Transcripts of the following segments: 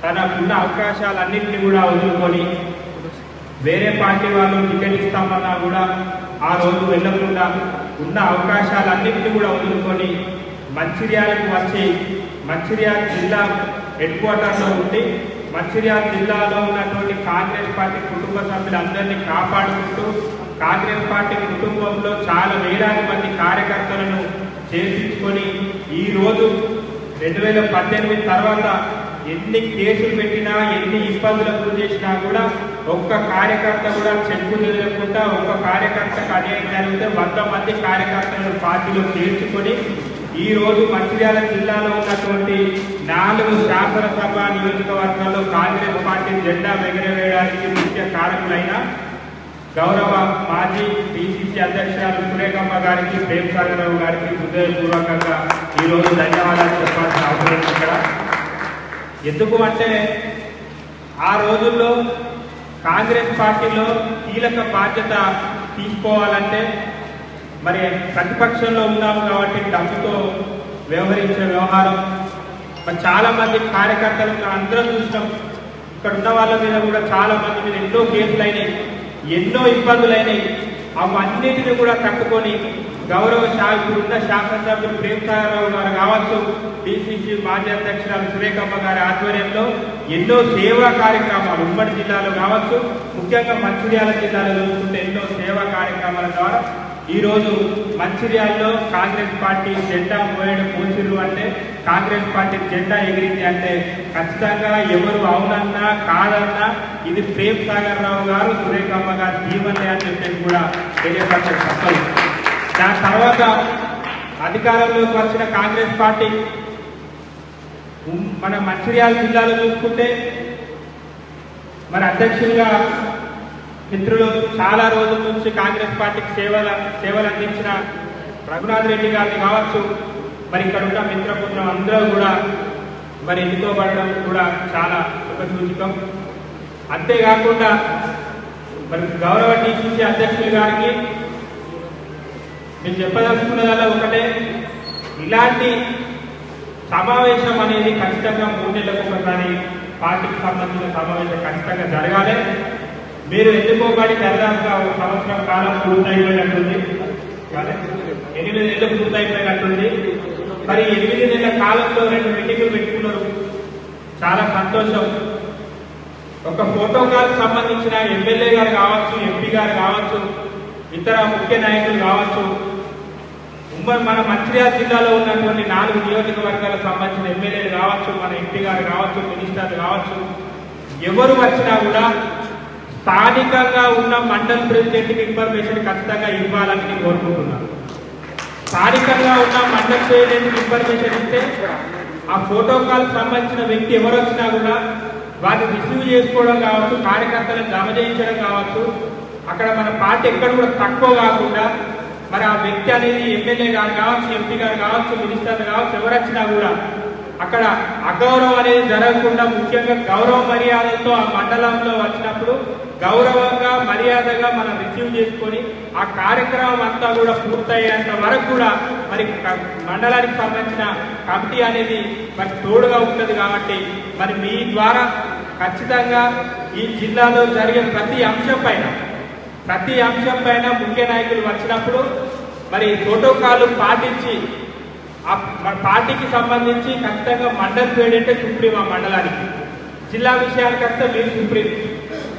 తనకున్న అవకాశాలన్నింటినీ కూడా వదులుకొని వేరే పార్టీ వాళ్ళు టికెట్ ఇస్తామన్నా కూడా ఆ రోజు వెళ్లకుండా ఉన్న అవకాశాలన్నింటినీ కూడా వదులుకొని మంచిర్యాలకు వచ్చి మంచిర్యాల జిల్లా హెడ్ క్వార్టర్లో ఉండి మంచిర్యాల జిల్లాలో ఉన్నటువంటి కాంగ్రెస్ పార్టీ కుటుంబ సభ్యులందరినీ కాపాడుకుంటూ కాంగ్రెస్ పార్టీ కుటుంబంలో చాలా వేలాది మంది కార్యకర్తలను చేర్పించుకొని ఈరోజు 2018 తర్వాత ఎన్ని కేసులు పెట్టినా ఎన్ని ఇబ్బందులకు గురి చేసినా కూడా ఒక్క కార్యకర్త కూడా చెక్కు లేకుండా ఒక్క కార్యకర్తకు అన్యాయం జరిగితే 100 మంది కార్యకర్తలను పార్టీలో చేర్చుకొని ఈ రోజు మంచిర్యాల జిల్లాలో ఉన్నటువంటి 4 శాసనసభ నియోజకవర్గాల్లో కాంగ్రెస్ పార్టీ జెండా ఎగరవేయడానికి ముఖ్య కారకులైన గౌరవ మాజీ పిసిసి అధ్యక్షురాలు సురేఖమ్మ గారికి ప్రేమసాగరరావు గారికి హృదయపూర్వకంగా ఈరోజు ధన్యవాదాలు చెప్పాల్సిన అవసరం ఇక్కడ. ఎందుకు అంటే ఆ రోజుల్లో కాంగ్రెస్ పార్టీలో కీలక బాధ్యత తీసుకోవాలంటే మరి ప్రతిపక్షంలో ఉన్నాము కాబట్టి డబ్బుతో వ్యవహరించే వ్యవహారం మరి చాలా మంది కార్యకర్తలు అందరం చూసినాం. ఇక్కడ ఉన్న వాళ్ళ మీద కూడా చాలా మంది మీద ఎన్నో కేసులు అయినాయి, ఎన్నో ఇబ్బందులు అయినాయి. అవన్నిటిని కూడా తట్టుకొని గౌరవ ఇప్పుడున్న శాసనసభ్యులు ప్రేమసాగరరావు గారు కావచ్చు, డిసిసి మాజీ అధ్యక్షురాలు సురేఖమ్మ గారి ఆధ్వర్యంలో ఎన్నో సేవా కార్యక్రమాలు ఉమ్మడి జిల్లాలో కావచ్చు, ముఖ్యంగా మంచిర్యాల జిల్లాలో చూస్తుంటే ఎన్నో సేవా కార్యక్రమాల ద్వారా ఈరోజు మంచిర్యాలలో కాంగ్రెస్ పార్టీ జెండా పోసిరు అంటే కాంగ్రెస్ పార్టీ జెండా ఎగిరింది అంటే ఖచ్చితంగా ఎవరు అవునన్నా కాదన్నా ఇది ప్రేమసాగరరావు గారు సురేఖమ్మ గారు జీవన్లే అని చెప్పేసి కూడా తెలియపరిచే తప్పదు. దాని తర్వాత అధికారంలోకి వచ్చిన కాంగ్రెస్ పార్టీ మన మంచిర్యాల జిల్లాలో చూసుకుంటే మరి అధ్యక్షులుగా మిత్రులు చాలా రోజుల నుంచి కాంగ్రెస్ పార్టీకి సేవలు అందించిన రఘునాథ్ రెడ్డి గారిని కావచ్చు, మరి ఇక్కడ ఉన్న మిత్రపుత్రం అందరూ కూడా మరి ఎన్నుకోబడడం కూడా చాలా శుభసూచకం. అంతేకాకుండా మరి గౌరవ డిసిసి అధ్యక్షులు గారికి నేను చెప్పదలుచుకున్నదల్లా ఒకటే, ఇలాంటి సమావేశం అనేది ఖచ్చితంగా 3 నెలలకు ఒకసారి పార్టీకి సంబంధించిన సమావేశం ఖచ్చితంగా జరగాలి. మీరు ఎన్నుకోబడి దాదాపుగా 1 సంవత్సరం కాలం పూర్తయిపోయినట్టుంది, 8 నెలలు పూర్తయిపోయినట్టుంది. మరి 8 నెలల కాలంలో 2 మీటింగులు పెట్టుకున్నారు, చాలా సంతోషం. ఒక ప్రోటోకాల్ సంబంధించిన ఎమ్మెల్యే గారు కావచ్చు, ఎంపీ గారు కావచ్చు, ఇతర ముఖ్య నాయకులు కావచ్చు, మన మంచిర్యాల జిల్లాలో ఉన్నటువంటి 4 నియోజకవర్గాలకు సంబంధించిన ఎమ్మెల్యేలు కావచ్చు, మన ఎంపీ గారు కావచ్చు, మినిస్టర్లు కావచ్చు, ఎవరు వచ్చినా కూడా స్థానికంగా ఉన్న మండల్ ప్రెసిడెంట్కి ఇన్ఫర్మేషన్ ఖచ్చితంగా ఇవ్వాలని నేను కోరుకుంటున్నాను. స్థానికంగా ఉన్న మండల్ ప్రెసిడెంట్కి ఇన్ఫర్మేషన్ ఇస్తే ఆ ప్రోటోకాల్ సంబంధించిన వ్యక్తి ఎవరు వచ్చినా కూడా వారిని రిసీవ్ చేసుకోవడం కావచ్చు, కార్యకర్తలను జమ చేయించడం కావచ్చు, అక్కడ మన పార్టీ ఎక్కడ కూడా తక్కువ కాకుండా మరి ఆ వ్యక్తి అనేది ఎమ్మెల్యే గారు కావచ్చు, ఎంపీ గారు కావచ్చు, మినిస్టర్లు కావచ్చు, ఎవరు వచ్చినా కూడా అక్కడ అగౌరవం అనేది జరగకుండా ముఖ్యంగా గౌరవ మర్యాదలతో ఆ మండలంలో వచ్చినప్పుడు గౌరవంగా మర్యాదగా మనం రిసీవ్ చేసుకొని ఆ కార్యక్రమం అంతా కూడా పూర్తయ్యేంత వరకు కూడా మరి మండలానికి సంబంధించిన కమిటీ అనేది మరి తోడుగా ఉంటుంది. కాబట్టి మరి మీ ద్వారా ఖచ్చితంగా ఈ జిల్లాలో జరిగే ప్రతి అంశం పైన ముఖ్య నాయకులు వచ్చినప్పుడు మరి ప్రోటోకాల్ పాటించి మన పార్టీకి సంబంధించి ఖచ్చితంగా మండల్ ప్రెసిడెంటే సుప్రీం, ఆ మండలానికి జిల్లా విషయానికి వస్తే మీరు సుప్రీం.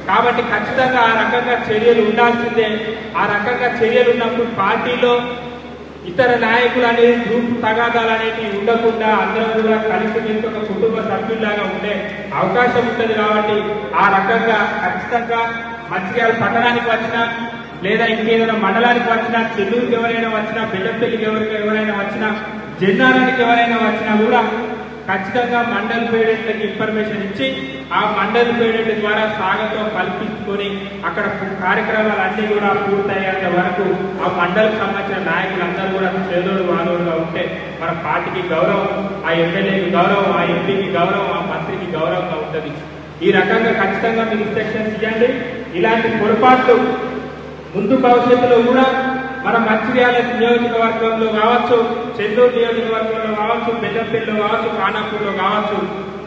కాబట్టి ఖచ్చితంగా ఆ రకంగా చర్యలు ఉండాల్సిందే. ఆ రకంగా చర్యలు ఉన్నప్పుడు పార్టీలో ఇతర నాయకులు అనేది గ్రూప్ తగాదాలు అనేవి ఉండకుండా అందరూ కూడా కలిసి ఒక కుటుంబ సభ్యుల్లాగా ఉండే అవకాశం ఉంటుంది. కాబట్టి ఆ రకంగా ఖచ్చితంగా మంచిర్యాల పట్టణానికి వచ్చినా లేదా ఇంకేదైనా మండలానికి వచ్చినా, చెల్లూరుకి ఎవరైనా వచ్చినా, బెల్లంపల్లికి ఎవరైనా వచ్చినా, జెన్నారానికి ఎవరైనా వచ్చినా కూడా ఖచ్చితంగా మండల్ ప్రెసిడెంట్లకి ఇన్ఫర్మేషన్ ఇచ్చి ఆ మండల్ ప్రెసిడెంట్ ద్వారా స్వాగతం కల్పించుకొని అక్కడ కార్యక్రమాలన్నీ కూడా పూర్తయ్యేంత వరకు ఆ మండలికి సంబంధించిన నాయకులందరూ కూడా చేదోడు వాదోడుగా ఉంటే మన పార్టీకి గౌరవం, ఆ ఎమ్మెల్యేకి గౌరవం, ఆ ఎంపీకి గౌరవం, ఆ మంత్రికి గౌరవంగా ఉంటుంది. ఈ రకంగా ఖచ్చితంగా మీరు ఇన్స్ట్రక్షన్స్ ఇవ్వండి. ఇలాంటి పొరపాట్లు ముందు భవిష్యత్తులో కూడా మన మంచిర్యాల నియోజకవర్గంలో కావచ్చు, చెన్నూరు నియోజకవర్గంలో కావచ్చు, బెల్లంపల్లిలో కావచ్చు, ఖానాపూర్లో కావచ్చు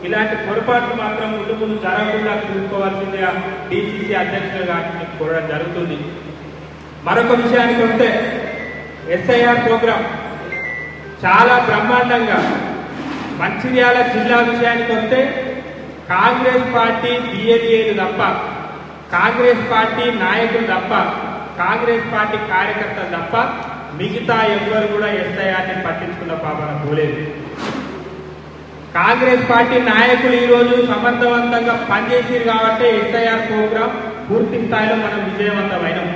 ఇలాంటి పొరపాట్లు మాత్రం ముందు ముందు జరగకుండా చూసుకోవాల్సిందిగా డిసిసి అధ్యక్షులు గారిని కోరడం జరుగుతుంది. మరొక విషయానికి వస్తే ఎస్ఐఆర్ ప్రోగ్రాం చాలా బ్రహ్మాండంగా మంచిర్యాల జిల్లా విషయానికి వస్తే కాంగ్రెస్ పార్టీ బిఎల్ఏలు తప్ప, కాంగ్రెస్ పార్టీ నాయకులు తప్ప, కాంగ్రెస్ పార్టీ కార్యకర్తలు తప్ప మిగతా ఎవ్వరు కూడా ఎస్ఐఆర్ని పట్టించుకున్న పాపన పోలేదు. కాంగ్రెస్ పార్టీ నాయకులు ఈరోజు సమర్థవంతంగా పనిచేసారు కాబట్టి ఎస్ఐఆర్ ప్రోగ్రాం పూర్తి స్థాయిలో మనం విజయవంతమైనాం.